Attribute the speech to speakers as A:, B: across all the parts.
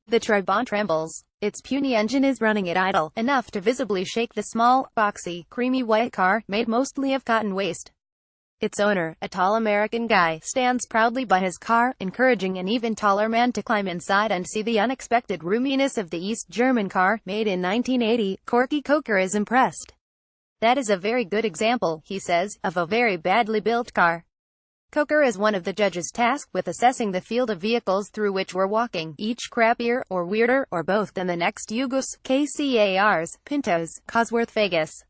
A: The Trabant trembles. Its puny engine is running at idle, enough to visibly shake the small, boxy, creamy white car, made mostly of cotton waste. Its owner, a tall American guy, stands proudly by his car, encouraging an even taller man to climb inside and see the unexpected roominess of the East German car, made in 1980. Corky Coker is impressed. "That is a very good example," he says, "of a very badly built car." Coker is one of the judges tasked with assessing the field of vehicles through which we're walking, each crappier, or weirder, or both than the next Yugos, KCARs, Pintos, Cosworth Vegas.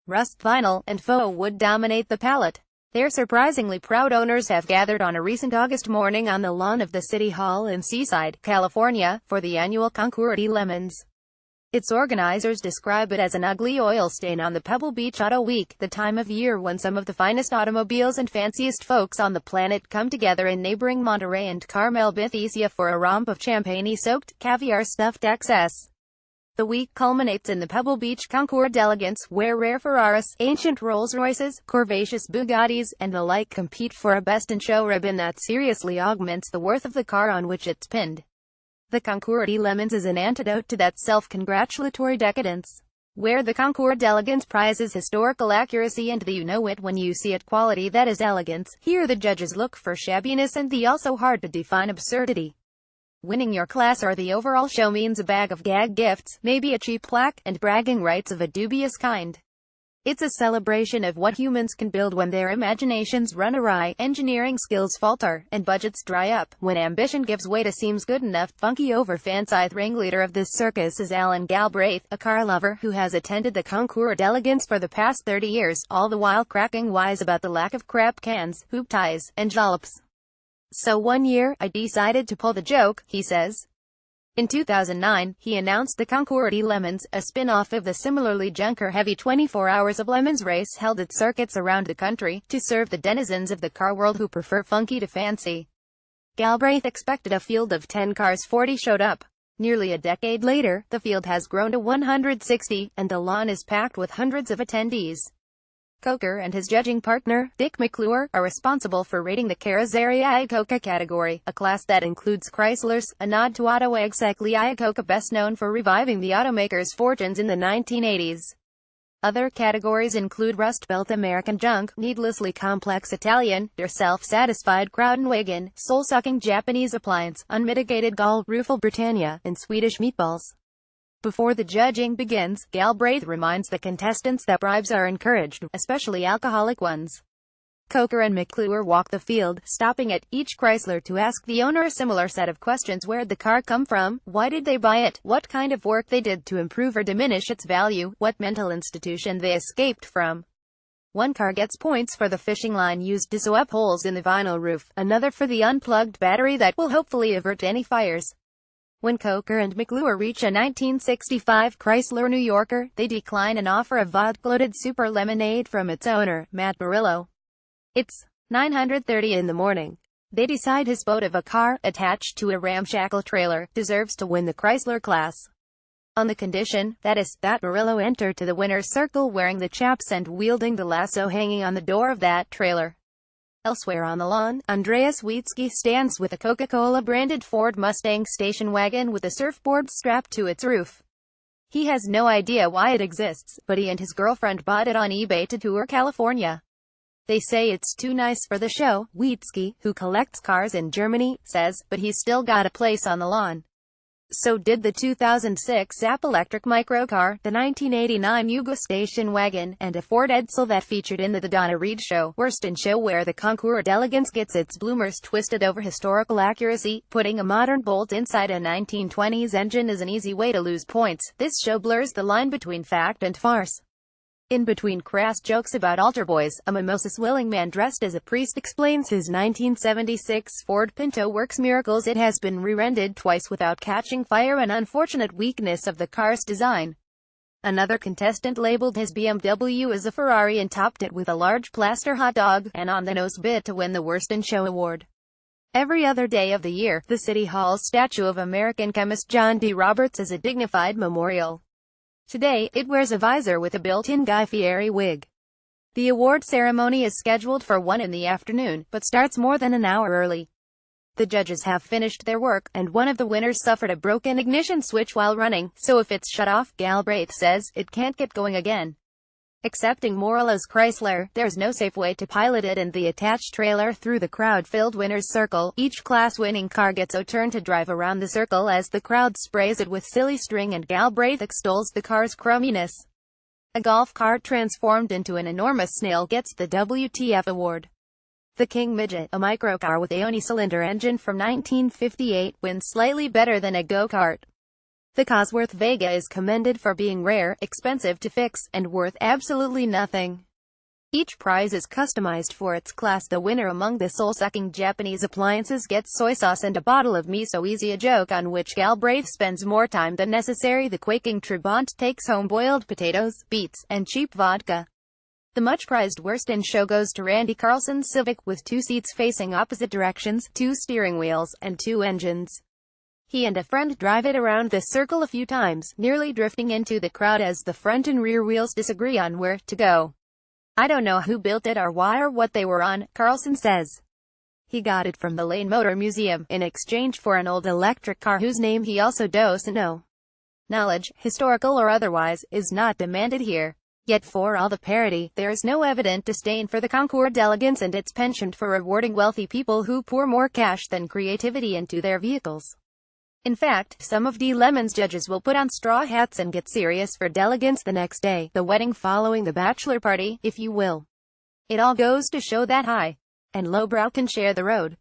A: Rust vinyl, and faux wood dominate the palette. Their surprisingly proud owners have gathered on a recent August morning on the lawn of the City Hall in Seaside, California, for the annual Concours de Lemons. Its organizers describe it as an ugly oil stain on the Pebble Beach Auto Week, the time of year when some of the finest automobiles and fanciest folks on the planet come together in neighboring Monterey and Carmel, Bethesda for a romp of champagne-soaked, caviar-stuffed excess. The week culminates in the Pebble Beach Concours d'Elegance, where rare Ferraris, ancient Rolls-Royces, curvaceous Bugattis, and the like compete for a best-in-show ribbon that seriously augments the worth of the car on which it's pinned. The Concours de Lemons is an antidote to that self-congratulatory decadence, where the Concours d'Elegance prizes historical accuracy and the you-know-it-when-you-see-it quality that is elegance. Here the judges look for shabbiness and the also-hard-to-define absurdity. Winning your class or the overall show means a bag of gag gifts, maybe a cheap plaque, and bragging rights of a dubious kind. It's a celebration of what humans can build when their imaginations run awry, engineering skills falter, and budgets dry up. When ambition gives way to seems good enough, funky over fancied ringleader of this circus is Alan Galbraith, a car lover who has attended the Concours d'Elegance for the past 30 years, all the while cracking wise about the lack of crap cans, hoop ties, and jollops. "So one year, I decided to pull the joke," he says. In 2009, he announced the Concours de Lemons, a spin-off of the similarly junker-heavy 24 Hours of Lemons race held at circuits around the country, to serve the denizens of the car world who prefer funky to fancy. Galbraith expected a field of 10 cars. 40 showed up. Nearly a decade later, the field has grown to 160, and the lawn is packed with hundreds of attendees. Coker and his judging partner, Dick McClure, are responsible for rating the Carrozzeria Iacocca category, a class that includes Chryslers, a nod to Auto Exactly Iacocca, best known for reviving the automaker's fortunes in the 1980s. Other categories include Rust Belt American Junk, Needlessly Complex Italian, Der Self-Satisfied Krautenwagen, Soul-Sucking Japanese Appliance, Unmitigated Gall, Rueful Britannia, and Swedish Meatballs. Before the judging begins, Galbraith reminds the contestants that bribes are encouraged, especially alcoholic ones. Coker and McClure walk the field, stopping at each Chrysler to ask the owner a similar set of questions: where'd the car come from, why did they buy it, what kind of work they did to improve or diminish its value, what mental institution they escaped from. One car gets points for the fishing line used to sew up holes in the vinyl roof, another for the unplugged battery that will hopefully avert any fires. When Coker and McClure reach a 1965 Chrysler New Yorker, they decline an offer of vodka-loaded super lemonade from its owner, Matt Barillo. It's 9:30 in the morning. They decide his boat of a car, attached to a ramshackle trailer, deserves to win the Chrysler class. On the condition, that Barillo enter to the winner's circle wearing the chaps and wielding the lasso hanging on the door of that trailer. Elsewhere on the lawn, Andreas Wietzki stands with a Coca-Cola-branded Ford Mustang station wagon with a surfboard strapped to its roof. He has no idea why it exists, but he and his girlfriend bought it on eBay to tour California. They say it's too nice for the show, Wietzki, who collects cars in Germany, says, but he's still got a place on the lawn. So did the 2006 Zap electric microcar, the 1989 Yugo station wagon, and a Ford Edsel that featured in the Donna Reed Show. Worst in show, where the Concours d'Elegance gets its bloomers twisted over historical accuracy. Putting a modern bolt inside a 1920s engine is an easy way to lose points. This show blurs the line between fact and farce. In between crass jokes about altar boys, a mimosa-swilling man dressed as a priest explains his 1976 Ford Pinto works miracles. It has been re-rendered twice without catching fire, an unfortunate weakness of the car's design. Another contestant labeled his BMW as a Ferrari and topped it with a large plaster hot dog, and on-the-nose bit to win the Worst in Show award. Every other day of the year, the City Hall's statue of American chemist John D. Roberts is a dignified memorial. Today, it wears a visor with a built-in Guy Fieri wig. The award ceremony is scheduled for 1 in the afternoon, but starts more than an hour early. The judges have finished their work, and one of the winners suffered a broken ignition switch while running, so if it's shut off, Galbraith says, it can't get going again. Accepting Morello's Chrysler, there's no safe way to pilot it and the attached trailer through the crowd-filled winner's circle. Each class-winning car gets a turn to drive around the circle as the crowd sprays it with silly string and Galbraith extols the car's crumminess. A golf cart transformed into an enormous snail gets the WTF award. The King Midget, a microcar with a uni-cylinder engine from 1958, wins slightly better than a go-kart. The Cosworth Vega is commended for being rare, expensive to fix, and worth absolutely nothing. Each prize is customized for its class. The winner among the soul-sucking Japanese appliances gets soy sauce and a bottle of miso easy, a joke on which Galbraith spends more time than necessary. The quaking Trabant takes home boiled potatoes, beets, and cheap vodka. The much-prized worst in show goes to Randy Carlson's Civic, with 2 seats facing opposite directions, 2 steering wheels, and 2 engines. He and a friend drive it around the circle a few times, nearly drifting into the crowd as the front and rear wheels disagree on where to go. I don't know who built it or why or what they were on, Carlson says. He got it from the Lane Motor Museum, in exchange for an old electric car whose name he also doesn't know. Knowledge, historical or otherwise, is not demanded here. Yet for all the parody, there is no evident disdain for the concours d'elegance and its penchant for rewarding wealthy people who pour more cash than creativity into their vehicles. In fact, some of D. Lemon's judges will put on straw hats and get serious for d'elegance the next day, the wedding following the bachelor party, if you will. It all goes to show that high and lowbrow can share the road.